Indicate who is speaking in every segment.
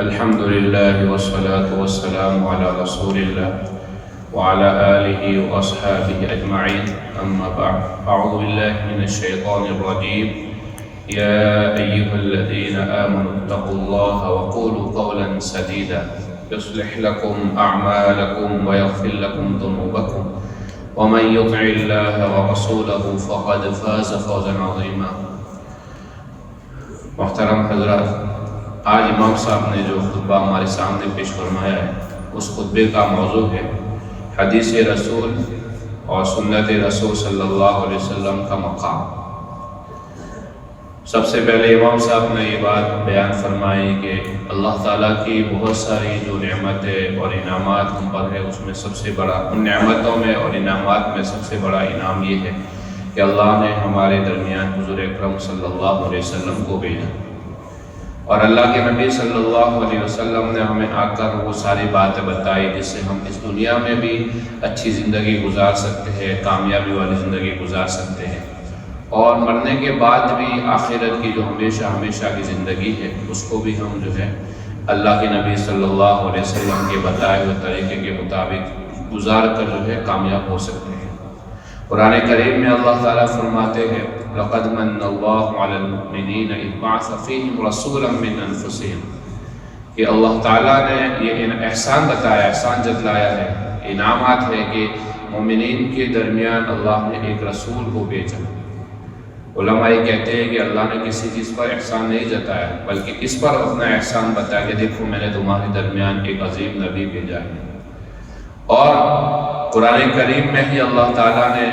Speaker 1: الحمد لله والصلاة والسلام على رسول الله وعلى آله وأصحابه أجمعين، أما بعد. أعوذ بالله من الشيطان الرجيم. يا أيها الذين آمنوا اتقوا الله وقولوا قولا سديدا يصلح لكم أعمالكم ويغفر لكم ذنوبكم ومن يطع الله ورسوله فقد فاز فوزا عظيما. محترم حضرات، آج امام صاحب نے جو خطبہ ہمارے سامنے پیش فرمایا ہے اس خطبے کا موضوع ہے حدیث رسول اور سنت رسول صلی اللہ علیہ وسلم کا مقام۔ سب سے پہلے امام صاحب نے یہ بات بیان فرمائی کہ اللہ تعالیٰ کی بہت ساری جو نعمتیں اور انعامات ہم پر ہے، اس میں سب سے بڑا، ان نعمتوں میں اور انعامات میں سب سے بڑا انعام یہ ہے کہ اللہ نے ہمارے درمیان حضور اکرم صلی اللہ علیہ وسلم کو بھیجا، اور اللہ کے نبی صلی اللہ علیہ وسلم نے ہمیں آ کر وہ ساری باتیں بتائی جس سے ہم اس دنیا میں بھی اچھی زندگی گزار سکتے ہیں، کامیابی والی زندگی گزار سکتے ہیں، اور مرنے کے بعد بھی آخرت کی جو ہمیشہ ہمیشہ کی زندگی ہے اس کو بھی ہم جو ہے اللہ کے نبی صلی اللہ علیہ وسلم کے بتائے ہوئے طریقے کے مطابق گزار کر جو ہے کامیاب ہو سکتے ہیں۔ قرآن کریم میں اللہ تعالیٰ فرماتے ہیں لَقَدْ مَنَّ اللَّهُ عَلَى الْمُؤْمِنِينَ إِذْ بَعَثَ فِيهِمْ رَسُولًا مِّنْ أَنفُسِهِمْ کہ اللہ تعالیٰ نے یہ احسان بتایا، احسان جتلایا ہے، انعامات ہے کہ مومنین کے درمیان اللہ نے ایک رسول کو بھیجا۔ علماء یہ کہتے ہیں کہ اللہ نے کسی چیز پر احسان نہیں جتایا بلکہ اس پر اپنا احسان بتایا کہ دیکھو میں نے تمہارے درمیان ایک عظیم نبی بھیجا ہے۔ اور قرآن کریم میں ہی اللہ تعالیٰ نے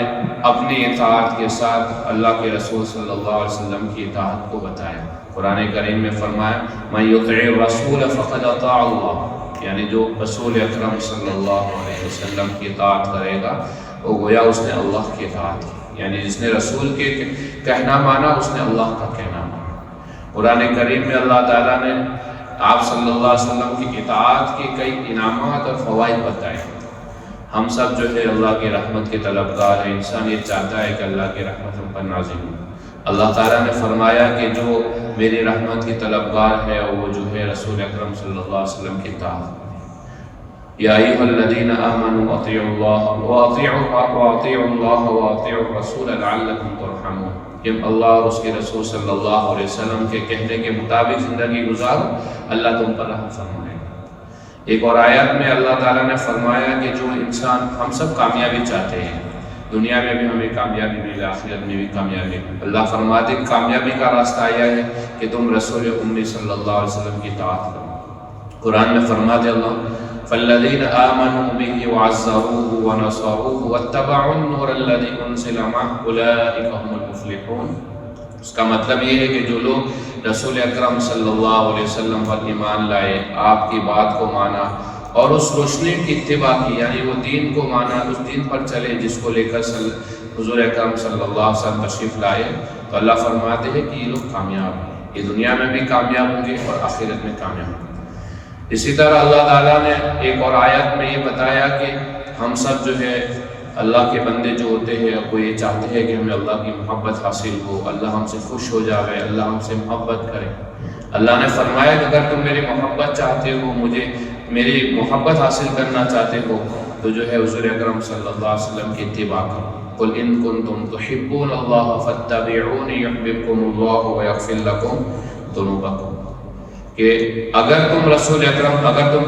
Speaker 1: اپنی اطاعت کے ساتھ اللہ کے رسول صلی اللہ علیہ وسلم کی اطاعت کو بتایا۔ قرآن کریم میں فرمایا مَن يُطِعِ الرَّسُولَ فَقَدْ أَطَاعَ اللَّهَ، یعنی جو رسول اکرم صلی اللہ علیہ وسلم کی اطاعت کرے گا وہ گویا اس نے اللہ کی اطاعت کی، یعنی جس نے رسول کے کہنا مانا اس نے اللہ کا کہنا مانا۔ قرآن کریم میں اللہ تعالیٰ نے آپ صلی اللہ علیہ وسلم کی اطاعت کے کئی انعامات اور فوائد بتائے۔ ہم سب جو ہے اللہ کی رحمت کے طلبگار ہیں، انسان یہ چاہتا ہے کہ اللہ کی رحمت ہم پر نازل ہو۔ اللہ تعالیٰ نے فرمایا کہ جو میری رحمت کی طلبگار ہے وہ جو ہے رسول اکرم صلی اللہ علیہ وسلم کی اطاعت۔ یا ایھا الذین آمنوا اطیعوا اللہ واطیعوا الرسول لعلکم ترحمون، جب اللہ اور اس کے رسول صلی اللہ علیہ وسلم کے کہنے کے مطابق زندگی گزارو اللہ تم پر رحم فرمائے۔ ایک اور آیت میں اللہ تعالیٰ نے فرمایا کہ جو انسان، ہم سب کامیابی چاہتے ہیں، دنیا میں بھی ہمیں کامیابی ملے، آخرت میں بھی کامیابی۔ اللہ فرماتے ہیں کامیابی کا راستہ یہ ہے کہ تم رسول امی صلی اللہ علیہ وسلم کی اطاعت کرو۔ قرآن میں فرماتے اللہ فَالَّذِينَ آمَنُوا بِهِ وَعَزَّرُوهُ وَنَصَرُوهُ وَاتَّبَعُوا النُّورَ الَّذِي أُنزِلَ مَعَهُ أُولَٰئِكَ هُمُ الْمُفْلِحُونَ۔ اس کا مطلب یہ ہے کہ جو لوگ رسول اکرم صلی اللہ علیہ وسلم پر ایمان لائے، آپ کی بات کو مانا اور اس روشنی کی اتباع کی، یعنی وہ دین کو مانا، اس دین پر چلے جس کو لے کر حضور اکرم صلی اللہ علیہ وسلم تشریف لائے، تو اللہ فرماتے ہیں کہ یہ لوگ کامیاب ہیں، یہ دنیا میں بھی کامیاب ہوں گے اور آخرت میں کامیاب ہوں گے۔ اسی طرح اللہ تعالیٰ نے ایک اور آیت میں یہ بتایا کہ ہم سب جو ہے اللہ کے بندے جو ہوتے ہیں وہ یہ چاہتے ہیں کہ ہمیں اللہ کی محبت حاصل ہو، اللہ ہم سے خوش ہو جائے، اللہ ہم سے محبت کرے۔ اللہ نے فرمایا کہ اگر تم میری محبت چاہتے ہو، مجھے میری محبت حاصل کرنا چاہتے ہو تو جو ہے حضور اکرم صلی اللہ علیہ وسلم کی اتباع کرو۔ قُلْ إِن كُنتُمْ تُحِبُّونَ اللَّهَ فَاتَّبِعُونِي يُحْبِبْكُمُ اللَّهُ وَيَغْفِرْ لَكُمْ ذُنُوبَكُمْ، کہ اگر تم رسول اکرم، اگر تم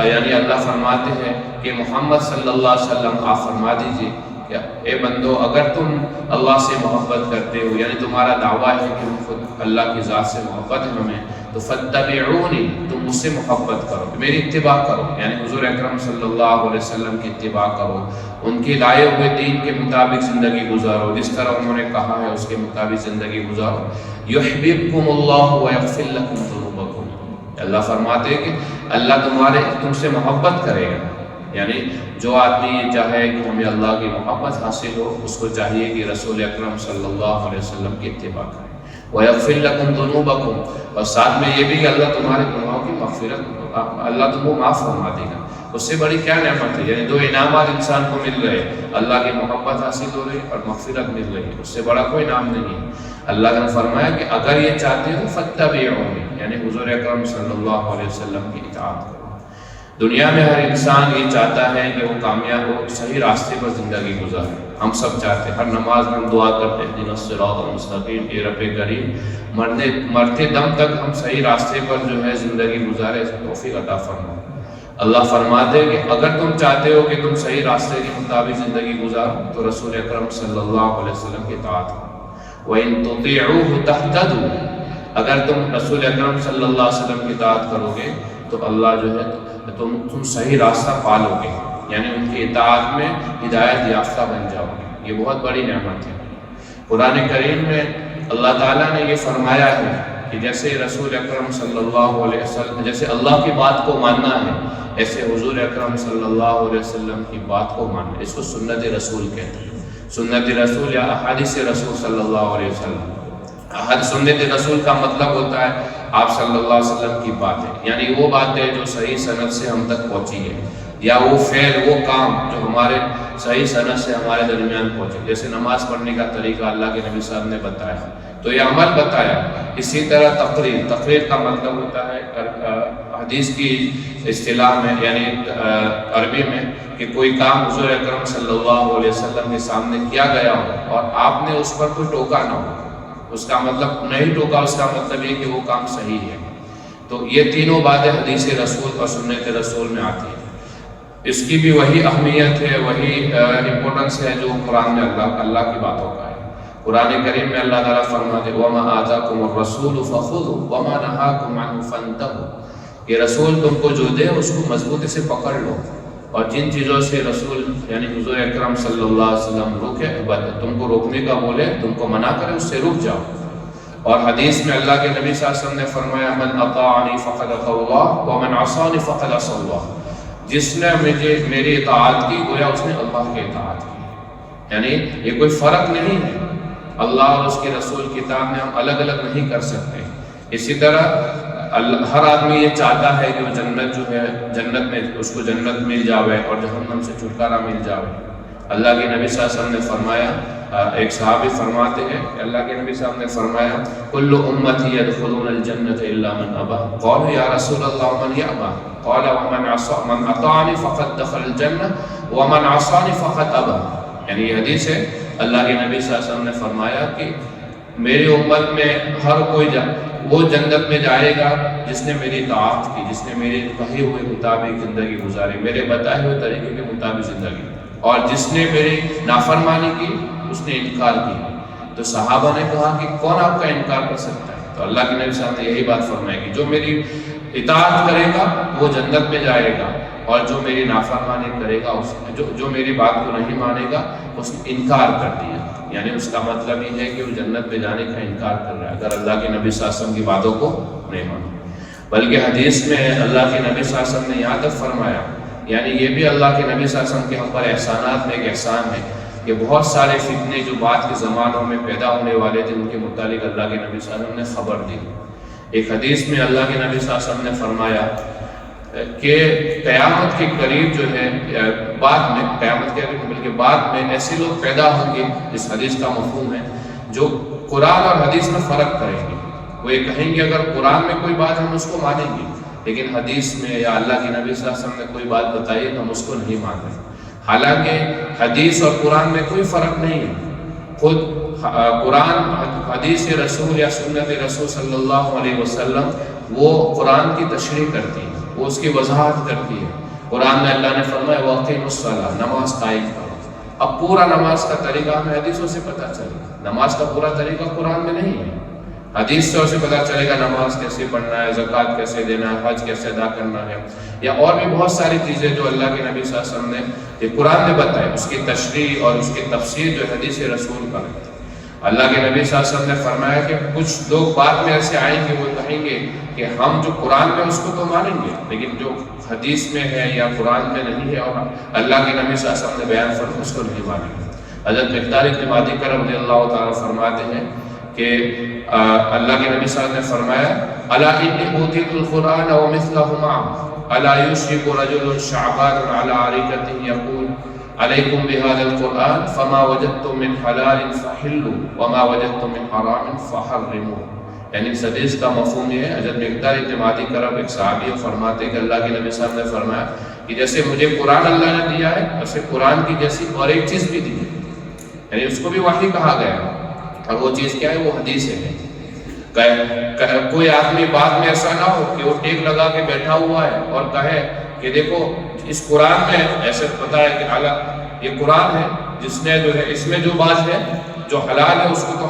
Speaker 1: یعنی اللہ فرماتے ہیں کہ محمد صلی اللہ علیہ وسلم آپ فرما دیجئے کہ اے بندو اگر تم اللہ سے محبت کرتے ہو، یعنی تمہارا دعویٰ ہے کہ خود اللہ کی ذات سے محبت ہے ہمیں، تو فَاتَّبِعُونِی، تم مجھ سے محبت کرو، میری اتباع کرو، یعنی حضور اکرم صلی اللہ علیہ وسلم کی اتباع کرو، ان کے لائے ہوئے دین کے مطابق زندگی گزارو، جس طرح انہوں نے کہا ہے اس کے مطابق زندگی گزارو۔ یحببکم اللہ ویغفر لکم ذنوبکم، اللہ فرماتے ہیں کہ اللہ تم سے محبت کرے گا، یعنی جو آدمی یہ چاہے کہ ہمیں اللہ کی محبت حاصل ہو اس کو چاہیے کہ رسول اکرم صلی اللہ علیہ وسلم کی اتباع کرے۔ وَيَغْفِرْ لَكُمْ ذُنُوبَكُمْ، اور ساتھ میں یہ بھی کہ اللہ تمہارے گناہوں کی مغفرت، اللہ تم کو معاف فرما دے گا۔ اس سے بڑی کیا نعمت ہے، یعنی دو انعامات انسان کو مل رہے، اللہ کی محبت حاصل ہو رہی اور مغفرت مل رہی، اس سے بڑا کوئی نام نہیں ہے۔ اللہ نے فرمایا کہ اگر یہ چاہتے ہو فَاتَّبِعُونِی، یعنی حضور اکرم صلی اللہ علیہ وسلم کی اطاعت کرو۔ دنیا میں ہر انسان یہ چاہتا ہے کہ وہ کامیاب ہو، صحیح راستے پر زندگی گزارے۔ ہم سب چاہتے ہیں، ہر نماز میں ہم دعا کرتے ہیں اہدنا الصراط المستقیم، اے رب کریم مرتے دم تک ہم صحیح راستے پر جو ہے زندگی گزارے، اس توفیق عطا فرما۔ اللہ فرماتے ہیں کہ اگر تم چاہتے ہو کہ تم صحیح راستے کے مطابق زندگی گزارو تو رسول اکرم صلی اللہ علیہ وسلم کی اطاعت کرو۔ وَإِن تُطِيعُوهُ تَهْتَدُوا، اگر تم رسول اکرم صلی اللہ علیہ وسلم کی اطاعت کرو گے تو اللہ جو ہے تم صحیح راستہ پالو گے، یعنی ان کی اطاعت میں ہدایت یافتہ بن جاؤ گے۔ یہ بہت بڑی نعمت ہے۔ قرآن کریم میں اللہ تعالیٰ نے یہ فرمایا ہے کہ جیسے رسول اکرم صلی اللہ علیہ وسلم، جیسے اللہ کی بات کو ماننا ہے، ایسے حضور اکرم صلی اللہ علیہ وسلم کی بات کو ماننا، اس کو سنت رسول کہتے ہیں۔ سنت رسول یا احادیث رسول صلی اللہ علیہ وسلم۔ سنت رسول کا مطلب ہوتا ہے آپ صلی اللہ علیہ وسلم کی باتیں، یعنی وہ باتیں جو صحیح سند سے ہم تک پہنچی ہے، یا وہ فعل، وہ کام جو ہمارے صحیح سند سے ہمارے درمیان پہنچے۔ جیسے نماز پڑھنے کا طریقہ اللہ کے نبی صاحب نے بتایا تو یہ عمل بتایا۔ اسی طرح تقریر کا مطلب ہوتا ہے حدیث کی اصطلاح میں، یعنی عربی میں، کہ کوئی کام حضور اکرم صلی اللہ علیہ وسلم کے سامنے کیا گیا ہو اور آپ نے اس پر کوئی ٹوکا نہ ہو، اس کا مطلب نہیں ٹوکا، اس کا مطلب یہ کہ وہ کام صحیح ہے۔ تو یہ تینوں باتیں حدیث رسول اور سنت رسول میں آتی ہیں۔ اس کی بھی وہی اہمیت ہے، وہی امپورٹنس ہے جو قرآن میں اللہ کی باتوں کا ہے۔ قرآن کریم میں اللہ تعالیٰ فرماتے ہیں وَمَا آتَاكُمُ الرَّسُولُ فَخُذُوهُ وَمَا نَهَاكُمْ عَنْهُ فَانْتَهُوا، کہ رسول تم کو جو دے اس کو مضبوطی سے پکڑ لو، اور جن چیزوں سے رسول یعنی حضور اکرم صلی اللہ علیہ وسلم روکے، تم کو روکنے کا بولے، تم کو منع کرے، اس سے رک جاؤ۔ اور حدیث میں اللہ کے نبی صلی اللہ علیہ وسلم نے فرمایا من اطاعنی فقد اطاع اللہ ومن عصانی فقد عصى اللہ، جس نے میری اطاعت کی گویا اس نے اللہ کی اطاعت کی۔ یعنی یہ کوئی فرق نہیں ہے، اللہ اور اس کے رسول کی اطاعت میں ہم الگ الگ نہیں کر سکتے۔ اسی طرح ہر آدمی یہ چاہتا ہے کہ وہ جنت جو ہے، جنت میں اس کو جنت مل جاوے اور جہنم سے چھٹکارا مل جاوے۔ اللہ کے نبی صلی اللہ علیہ وسلم نے فرمایا، ایک صحابی فرماتے ہیں کہ اللہ کے نبی صاحب نے فرمایا کل امتی يدخلون الجنة الا من ابى، قالوا یا رسول اللہ من یابى، قال من اطاعنی فقد دخل الجنة ومن عصانی فقد ابى۔ یعنی یہ حدیث ہے، اللہ کے نبی صلی اللہ علیہ وسلم نے فرمایا کہ میری امت میں ہر کوئی وہ جنت میں جائے گا جس نے میری اطاعت کی، جس نے میرے کہے ہوئے مطابق زندگی گزاری، میرے بتائے ہوئے طریقے کے مطابق زندگی، اور جس نے میری نافرمانی کی اس نے انکار کیا۔ تو صحابہ نے کہا کہ کون آپ کا انکار کر سکتا ہے؟ تو اللہ کے نبی صاحب نے یہی بات فرمائی کہ جو میری اطاعت کرے گا وہ جنت میں جائے گا، اور جو میری نافرمانی کرے گا، جو میری بات کو نہیں مانے گا اس نے انکار کر دیا۔ یعنی اس کا مطلب یہ ہے کہ وہ جنت میں جانے کا انکار کر رہا ہے اگر اللہ کے نبی صلی اللہ علیہ وسلم کی باتوں کو نہیں مانا۔ بلکہ حدیث میں اللہ کے نبی صلی اللہ علیہ وسلم نے یہاں تک فرمایا، یعنی یہ بھی اللہ کے نبی صلی اللہ علیہ وسلم کے ہم پر احسانات میں ایک احسان ہے کہ بہت سارے فتنے جو بعد کے زمانوں میں پیدا ہونے والے تھے ان کے متعلق اللہ کے نبی صلی اللہ علیہ وسلم نے خبر دی۔ ایک حدیث میں اللہ کے نبی صلی اللہ علیہ وسلم نے فرمایا کہ قیامت کے قریب جو ہے، بعد میں قیامت کے قریب بلکہ بعد میں ایسے لوگ پیدا ہوں گے، اس حدیث کا مفہوم ہے، جو قرآن اور حدیث میں فرق کریں گے۔ وہ یہ کہیں گے اگر قرآن میں کوئی بات ہم اس کو مانیں گے، لیکن حدیث میں یا اللہ کے نبی صلی اللہ علیہ وسلم نے کوئی بات بتائی تو ہم اس کو نہیں مان رہے۔ حالانکہ حدیث اور قرآن میں کوئی فرق نہیں ہے، خود قرآن حدیث رسول یا سنت رسول صلی اللہ علیہ وسلم وہ قرآن کی تشریح کرتی ہے، وہ اس کی وضاحت کرتی ہے۔ قرآن میں اللہ نے فرمایا وَأَقِیمُوا الصَّلَاةَ، نماز قائم کرو۔ اب پورا نماز کا طریقہ ہمیں حدیثوں سے پتہ چلے گا، نماز کا پورا طریقہ قرآن میں نہیں ہے، حدیث سے اسے پتہ چلے گا نماز کیسے پڑھنا ہے، زکوٰۃ کیسے دینا ہے، حج کیسے ادا کرنا ہے، یا اور بھی بہت ساری چیزیں جو اللہ کے نبی صلی اللہ علیہ وسلم نے یہ قرآن نے بتائی، اس کی تشریح اور اس کی تفسیر جو حدیث رسول کا ہے۔ اللہ کے نبی صلی اللہ علیہ وسلم نے فرمایا کہ کچھ لوگ بعد میں ایسے آئیں گے، وہ کہیں گے کہ ہم جو قرآن میں اس کو تو مانیں گے لیکن جو حدیث میں ہے یا قرآن میں نہیں ہے اور اللہ کے نبی صلی اللہ علیہ وسلم نے بیان فرمایا اس کو نہیں مانیں گے۔ حضرت مقدار بن معدی کرم رضی اللہ تعالیٰ فرماتے ہیں کہ اللہ کے نبی صلی اللہ علیہ وسلم نے فرمایا الا انی اوتیت القرآن ومثلہ معه الا یشرک رجل شعبان علی عریکتہ یقول علیکم بهذا القرآن فما وجدتم من حلال فحلوا وما وجدتم من حرام فحرموا۔ یعنی اس حدیث کا مفہوم یہ ہے، حضرت مقدار ابن معدی کرب ایک صحابی فرماتے کہ اللہ کے نبی صلی اللہ علیہ وسلم نے فرمایا کہ جیسے مجھے قرآن اللہ نے دیا ہے، ویسے قرآن کی جیسی اور ایک چیز بھی دی ہے، یعنی اس کو بھی وحی کہا گیا ہے، اور وہ چیز کیا ہے؟ وہ حدیث ہے۔ کوئی آدمی بعد میں ایسا نہ ہو کہ وہ ٹیک لگا کے بیٹھا ہوا ہے اور کہے کہ دیکھو اس قرآن میں ایسے پتا ہے کہ اعلیٰ یہ قرآن ہے جس نے جو ہے اس میں جو بات ہے جو حلال ہے اس کو تو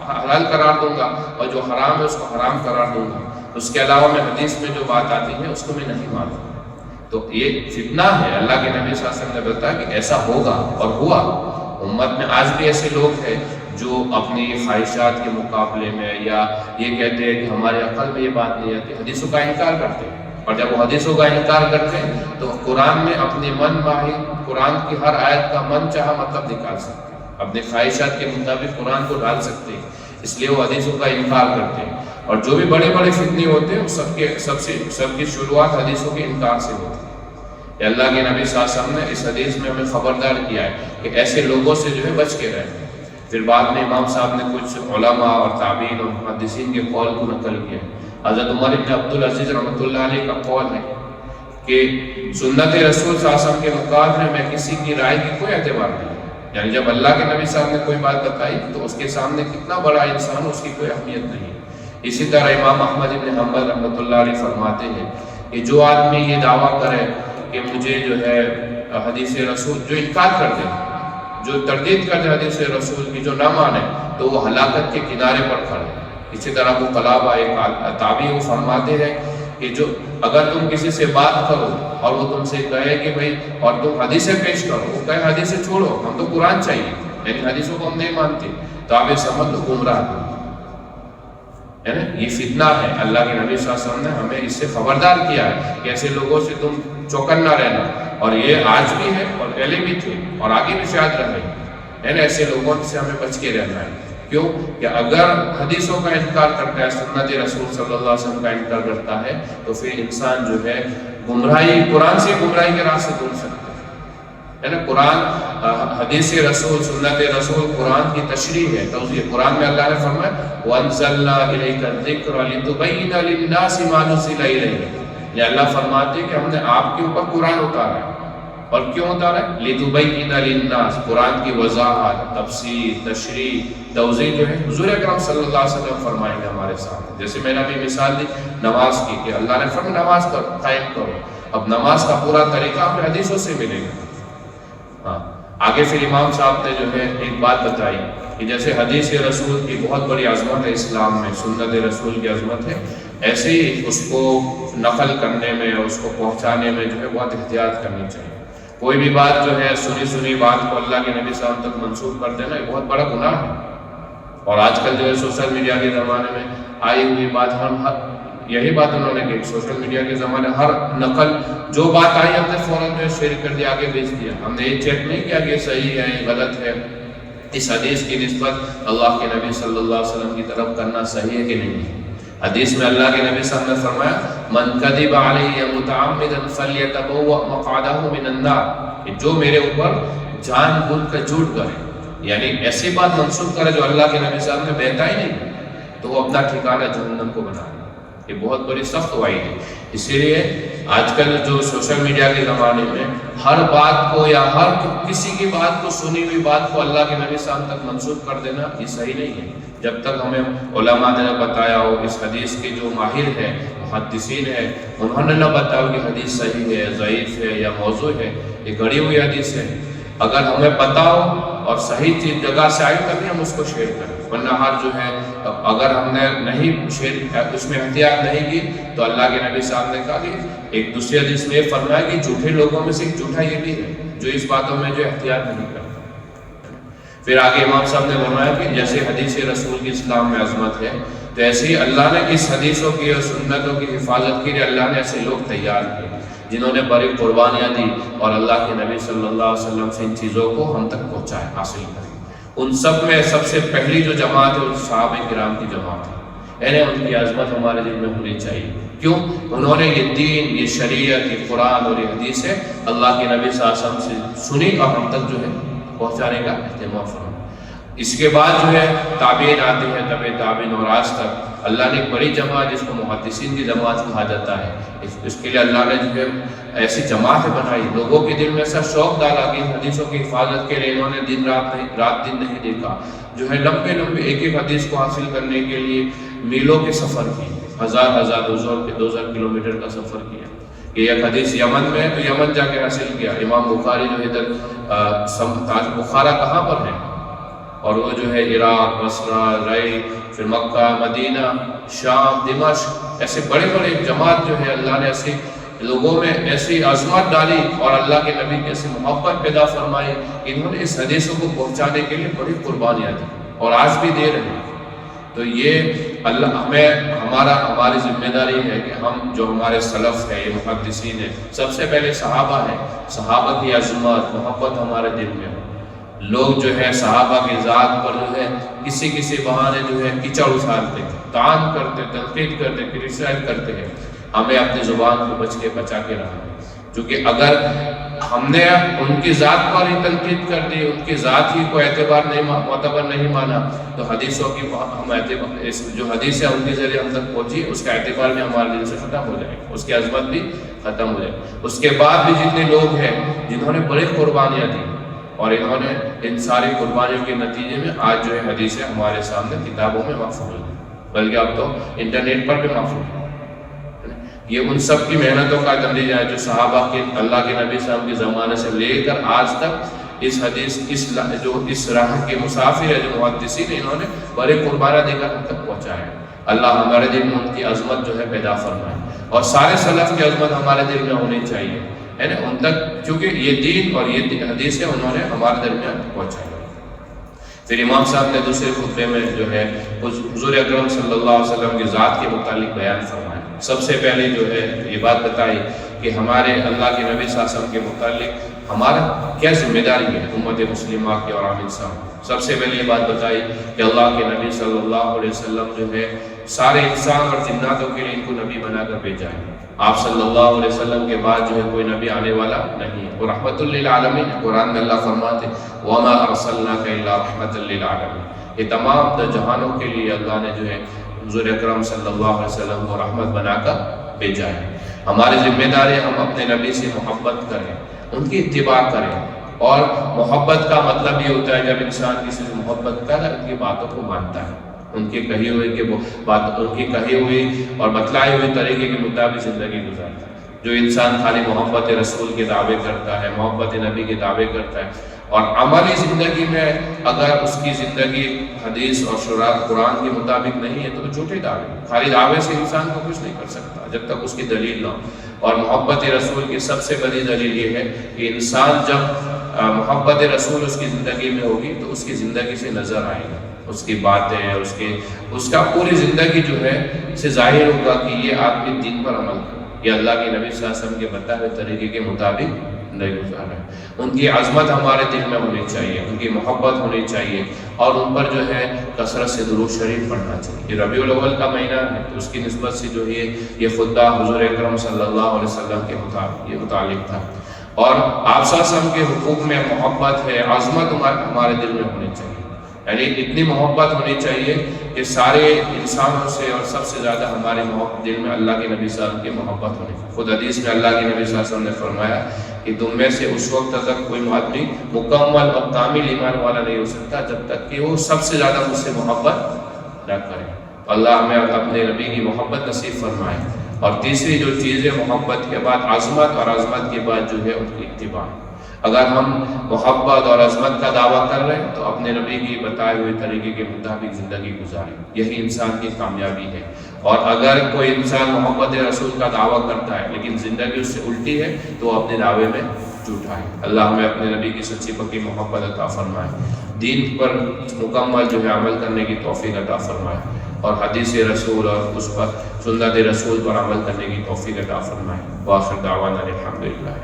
Speaker 1: حلال قرار دوں گا، اور جو حرام ہے اس کو حرام قرار دوں گا، اس کے علاوہ میں حدیث میں جو بات آتی ہے اس کو میں نہیں مانتا۔ تو یہ فتنہ ہے۔ اللہ کے نبی صلی اللہ علیہ وسلم نے بتایا کہ ایسا ہوگا اور ہوا۔ امت میں آج بھی ایسے لوگ ہیں جو اپنی خواہشات کے مقابلے میں یا یہ کہتے ہیں کہ ہمارے عقل میں یہ بات نہیں آتی، حدیثوں کا انکار کرتے ہیں، اور جب وہ حدیثوں کا انکار کرتے ہیں تو قرآن میں اپنی من ماہی قرآن کی ہر آیت کا من چاہا مطلب نکال سکتے ہیں، اپنی خواہشات کے مطابق قرآن کو ڈال سکتے ہیں، اس لیے وہ حدیثوں کا انکار کرتے ہیں۔ اور جو بھی بڑے بڑے فتنے ہوتے ہیں سب کی شروعات حدیثوں کے انکار سے ہوتی ہے۔ کہ اللہ کے نبی صلی اللہ علیہ وسلم نے اس حدیث میں ہمیں خبردار کیا ہے کہ ایسے لوگوں سے جو ہے بچ کے رہیں۔ پھر بعد میں امام صاحب نے کچھ علماء اور تابعین اور محدثین کے قول کو نقل کیا۔ حضرت عمر بن عبدالعزیز رحمۃ اللہ علیہ کا قول ہے کہ سنت رسول صلی اللہ علیہ وسلم کے مقابلے میں کسی کی رائے کی کوئی اعتبار نہیں، یعنی جب اللہ کے نبی صاحب نے کوئی بات بتائی تو اس کے سامنے کتنا بڑا انسان اس کی کوئی اہمیت نہیں۔ اسی طرح امام احمد بن حنبل رحمۃ اللہ علیہ فرماتے ہیں کہ جو آدمی یہ دعویٰ کرے کہ مجھے جو ہے حدیث رسول، جو انکار کر دے، جو تردید کر دے حدیث رسول کی، جو نہ مانے، تو وہ ہلاکت کے کنارے پر کھڑے۔ اسی طرح وہ قلابہ ایک تابعی وہ فرماتے ہیں کہ جو اگر تم کسی سے بات کرو اور وہ تم سے کہے کہ بھائی اور تم حدیثیں پیش کرو، وہ کہے حدیثیں چھوڑو، ہم تو قرآن چاہیے، یعنی حدیثوں کو ہم نہیں مانتے، تو آپ یہ سمجھ لو گمراہ ہے نا۔ یہ فتنہ ہے۔ اللہ کے نبی صلی اللہ علیہ وسلم نے ہمیں اس سے خبردار کیا ہے کہ ایسے لوگوں سے تم چوکنا رہنا، اور یہ آج بھی ہے اور پہلے بھی تھے اور آگے بھی شاید رہے ہے نا۔ ایسے لوگوں سے ہمیں بچ کے رہنا ہے۔ کیوں کہ اگر حدیثوں کا انکار کرتا ہے، سنت رسول صلی اللہ علیہ وسلم کا انکار کرتا ہے، تو پھر انسان جو ہے گمراہی، قرآن سے گمراہی کے راستے ڈھونڈ سکتا ہے نا۔ قرآن، حدیث رسول، سنت رسول قرآن کی تشریح ہے، توضیح۔ قرآن میں اللہ نے فرمایا وَأَنزَلْنَا إِلَيْكَ الذِّكْرَ لِتُبَيِّنَ لِلنَّاسِ مَا نُزِّلَ إِلَيْهِمْ، یہ اللہ فرماتے ہیں کہ ہم نے آپ کے اوپر قرآن اتارا ہے، اور کیوں اتارا ہے؟ لِتُبَيِّنَ لِلنَّاسِ، قرآن کی وضاحت، تفسیر، تشریح، توضیح جو ہے حضور اکرم صلی اللہ علیہ وسلم فرمائیں گے ہمارے سامنے۔ جیسے میں نے ابھی مثال دی نماز کی کہ اللہ نے فرمایا نماز قائم کرو، اب نماز کا پورا طریقہ ہمیں حدیثوں سے ملے گا۔ ہاں، آگے پھر امام صاحب نے جو ہے ایک بات بتائی کہ جیسے حدیث رسول کی بہت بڑی عظمت ہے اسلام میں، سنت رسول کی عظمت ہے، ایسے ہی اس کو نقل کرنے میں، اس کو پہنچانے میں جو ہے بہت احتیاط کرنی چاہیے۔ کوئی بھی بات جو ہے سنی بات کو اللہ کے نبی صلی اللہ علیہ وسلم تک منسوخ کر دینا یہ بہت بڑا گناہ ہے۔ اور آج کل جو ہے سوشل میڈیا کے زمانے میں آئی ہوئی بات، ہم یہی بات انہوں نے کہ سوشل میڈیا کے زمانے ہر نقل جو بات آئی ہم نے فوراً جو شیئر کر دیا، آگے بھیج دیا، ہم نے یہ چیک نہیں کیا کہ یہ صحیح ہے یہ غلط ہے، اس حدیث کی نسبت اللہ کے نبی صلی اللہ علیہ وسلم کی طرف کرنا صحیح ہے کہ نہیں۔ حدیث میں اللہ کے نبی صلی اللہ علیہ وسلم نے فرمایا من کذب علی متعمدا فلیتبوأ مقعدہ من النار، کہ جو میرے اوپر جان بوجھ کر جھوٹ کرے، یعنی ایسی بات منسوخ کرے جو اللہ کے نبی صلی اللہ علیہ وسلم نے بہتا ہی نہیں، تو وہ اپنا ٹھکانہ جہنم کو بنا لے۔ یہ بہت بڑی سخت وعید ہے۔ اسی لیے آج کل جو سوشل میڈیا کے زمانے میں ہر بات کو یا ہر کسی کی بات کو، سنی ہوئی بات کو اللہ کے نبی صلی اللہ علیہ وسلم تک منسوخ کر دینا یہ صحیح نہیں ہے۔ جب تک ہمیں علماء نے نہ بتایا ہو، اس حدیث کے جو ماہر ہیں، محدثین ہیں، انہوں نے نہ بتایا کہ حدیث صحیح ہے، ضعیف ہے یا موضوع ہے، یہ گھڑی ہوئی حدیث ہے، اگر ہمیں پتہ ہو اور صحیح چیز جگہ سے آئی تبھی ہم اس کو شیئر کریں، ورنہ ہر جو ہے اگر ہم نے نہیں شیئر، اس میں احتیاط نہیں کی، تو اللہ کے نبی صاحب نے کہا کہ ایک دوسری حدیث میں یہ فرمایا کہ جھوٹے لوگوں میں سے ایک جھوٹا یہ بھی ہے جو اس باتوں میں جو احتیاط نہیں کرتا۔ پھر آگے امام صاحب نے فرمایا کہ جیسے حدیث رسول کی اسلام میں عظمت ہے، تو ایسے ہی اللہ نے اس حدیثوں کی اور سنتوں کی حفاظت کے لیے اللہ نے ایسے لوگ تیار کیے جنہوں نے بڑی قربانیاں دی اور اللہ کے نبی صلی اللہ علیہ وسلم سے ان چیزوں کو ہم تک پہنچائے، حاصل کریں۔ ان سب میں سب سے پہلی جو جماعت ہے وہ صحابہ کرام کی جماعت ہے، یعنی ان کی عظمت ہمارے دل میں ہونی چاہیے۔ کیوں؟ انہوں نے یہ دین، یہ شریعت، یہ قرآن اور یہ حدیث ہے اللہ کے نبی صلی اللہ علیہ وسلم سے سنی اور ہم تک جو ہے پہنچانے کا اہتمام فرمایا۔ اس کے بعد جو ہے تابعین آتے ہیں، تابعین اور آج تک اللہ نے ایک بڑی جماعت جس کو محدثین کی جماعت کہا جاتا ہے، اس کے لیے اللہ نے جو ہے ایسی جماعتیں بنائی، لوگوں کے دل میں ایسا شوق ڈالا کہ حدیثوں کی حفاظت کے لیے انہوں نے رات دن نہیں دیکھا، جو ہے لمبے ایک حدیث کو حاصل کرنے کے لیے میلوں کے سفر کی، ہزار 2000 کلومیٹر کا سفر کیا کہ ایک حدیث یمن میں تو یمن جا کے حاصل کیا۔ امام بخاری جو ادھر بخارا کہاں پر ہے، اور وہ جو ہے عراق، بصرہ، رئی، پھر مکہ، مدینہ، شام، دمشق، ایسے بڑے جماعت جو ہے اللہ نے ایسے لوگوں میں ایسی عظمت ڈالی اور اللہ کے نبی کی ایسی محبت پیدا فرمائی، انہوں نے اس حدیثوں کو پہنچانے کے لیے بڑی قربانیاں دی اور آج بھی دے رہے ہیں۔ تو یہ اللہ ہماری ذمہ داری ہے کہ ہم جو ہمارے سلف ہے، یہ محدثین ہے، سب سے پہلے صحابہ ہے، صحابہ کی عظمت محبت ہمارے دل میں ہو۔ لوگ جو ہے صحابہ کی ذات پر جو ہے کسی بہانے جو ہے کیچڑ اچھالتے، طعن کرتے، تنقید کرتے، کرٹیسائز کرتے ہیں۔ ہمیں اپنی زبان کو بچا کے رہنا ہے، کیونکہ اگر ہم نے ان کی ذات پر ہی تنقید کر دی، ان کی ذات ہی کو معتبر نہیں مانا، تو حدیثوں کی جو حدیث ہے ان کے ذریعے ہم تک پہنچی، اس کا اعتبار بھی ہمارے دل سے ختم ہو جائے گا، اس کی عظمت بھی ختم ہو جائے گی۔ اس کے بعد بھی جتنے لوگ ہیں جنہوں نے بڑی قربانیاں دی، اور انہوں نے ان ساری قربانیوں کے نتیجے میں آج جو ہے حدیثیں ہمارے سامنے کتابوں میں محفوظ ہیں، بلکہ اب تو انٹرنیٹ پر بھی محفوظ ہے۔ یہ ان سب کی محنتوں کا نتیجہ ہے جو صحابہ کے اللہ کے نبی صلی اللہ علیہ وسلم کے زمانے سے لے کر آج تک اس راہ کے مسافر ہے، جو محدثین ہیں، انہوں نے بڑے قربانیاں دے کر ہم تک پہنچایا ہے۔ اللہ ہمارے دل میں ان کی عظمت جو ہے پیدا فرمائے، اور سارے سلف کی عظمت ہمارے دل میں ہونی چاہیے، ہے نا، ان تک، کیونکہ یہ دین اور یہ حدیثیں انہوں نے ہمارے درمیان پہنچائی۔ پھر امام صاحب نے دوسرے خطبے میں جو ہے حضور اکرم صلی اللہ علیہ وسلم کی ذات کے متعلق بیان فرمایا۔ سب سے پہلے جو ہے یہ بات بتائی کہ ہمارے اللہ کے نبی صلی اللہ علیہ وسلم کے متعلق ہمارا کیا ذمہ داری ہے امت مسلمہ کے اور عام انسان۔ سب سے پہلے یہ بات بتائی کہ اللہ کے نبی صلی اللہ علیہ وسلم جو ہے سارے انسان اور جناتوں کے لیے ان کو نبی بنا کر بھیجا ہے۔ آپ صلی اللہ علیہ وسلم کے بعد جو ہے کوئی نبی آنے والا نہیں ہے، وہ رحمت للعالمین ہے۔ قرآن میں اللہ فرماتے وَمَا أَرْسَلْنَاكَ إِلَّا رَحْمَةً لِلْعَالَمِينَ، یہ تمام جہانوں کے لیے اللہ نے جو ہے حضور اکرم صلی اللہ علیہ وسلم کو رحمت بنا کر بھیجا ہے۔ ہماری ذمہ داری ہے ہم اپنے نبی سے محبت کریں، ان کی اتباع کریں، اور محبت کا مطلب یہ ہوتا ہے جب انسان کسی سے محبت کرے ان کی باتوں کو مانتا ہے، ان کی کہی ہوئی اور بتلائی ہوئی طریقے کے مطابق زندگی گزارتا ہے۔ جو انسان خالی محبت رسول کے دعوے کرتا ہے، محبت نبی کے دعوے کرتا ہے، اور عملی زندگی میں اگر اس کی زندگی حدیث اور شرع قرآن کے مطابق نہیں ہے تو جھوٹے دعوے، خالی دعوے سے انسان کو کچھ نہیں کر سکتا جب تک اس کی دلیل نہ ہو۔ اور محبت رسول کی سب سے بڑی دلیل یہ ہے کہ انسان جب محبت رسول اس کی زندگی میں ہوگی تو اس کی زندگی سے نظر آئے گا، اس کی باتیں، اس کا پوری زندگی جو ہے سے ظاہر ہوگا کہ یہ آدمی دین پر عمل کرے، یہ اللہ کے نبی صلی اللہ علیہ وسلم کے بتائے ہوئے طریقے کے مطابق نہیں گزار ہے۔ ان کی عظمت ہمارے دل میں ہونی چاہیے، ان کی محبت ہونی چاہیے، اور ان پر جو ہے کثرت سے درود شریف پڑھنا چاہیے۔ یہ ربیع الاول کا مہینہ ہے تو اس کی نسبت سے جو ہے یہ خطبہ حضور اکرم صلی اللہ علیہ وسلم کے متعلق تھا، اور آپ صلی اللہ علیہ وسلم کے حقوق میں محبت ہے، عظمت ہمارے دل میں ہونی چاہیے، یعنی اتنی محبت ہونی چاہیے کہ سارے انسانوں سے اور سب سے زیادہ ہمارے دل میں اللہ کے نبی صلی اللہ علیہ وسلم کی محبت ہونی چاہیے۔ خود حدیث میں اللہ کے نبی صلی اللہ علیہ وسلم نے فرمایا کہ تم میں سے اس وقت تک کوئی آدمی مکمل اور کامل ایمان والا نہیں ہو سکتا جب تک کہ وہ سب سے زیادہ مجھ سے محبت نہ کرے۔ اللہ ہمیں اپنے نبی کی محبت نصیب فرمائے۔ اور تیسری جو چیز ہے محبت کے بعد عظمت، اور عظمت کے بعد جو ہے ان کی اتباع۔ اگر ہم محبت اور عظمت کا دعویٰ کر رہے ہیں تو اپنے نبی کی بتائے ہوئے طریقے کے مطابق زندگی گزاریں، یہی انسان کی کامیابی ہے۔ اور اگر کوئی انسان محبت رسول کا دعویٰ کرتا ہے لیکن زندگی اس سے الٹی ہے تو وہ اپنے دعوے میں جھوٹا ہے۔ اللہ ہمیں اپنے نبی کی سچی پکی محبت عطا فرمائے، دین پر مکمل جو ہے عمل کرنے کی توفیق عطا فرمائے، اور حدیث رسول اور اس پر سنت رسول پر عمل کرنے کی توفیق عطا فرمائے۔ وآخر دعوانا الحمدللہ۔